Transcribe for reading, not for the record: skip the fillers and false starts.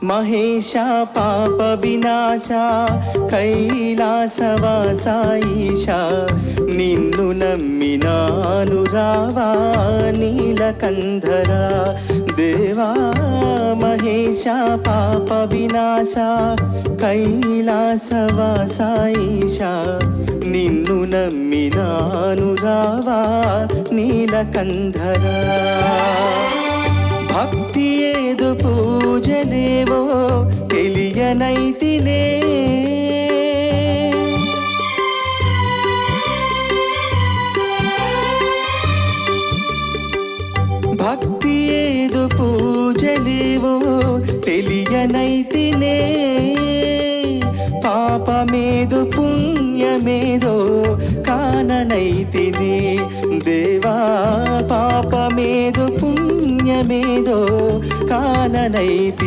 మహేశ పాప వినాశ కైలాసవాస ఈశ నిన్ను నమ్మినాను రావా నీలకంధర దేవా మహేశ పాప వినాశ కైలాసవాస ఈశ నిన్ను నమ్మినాను రావా నీలకంధర భక్తి ఏదు పూజలేవో తెలియనైతినే భక్తి ఏదు పూజలేవో తెలియనైతినే పాపమేదు పుణ్యమేదో కాననైతినే దేవా పాపమేదు పుణ్యమేదో కాననైతినే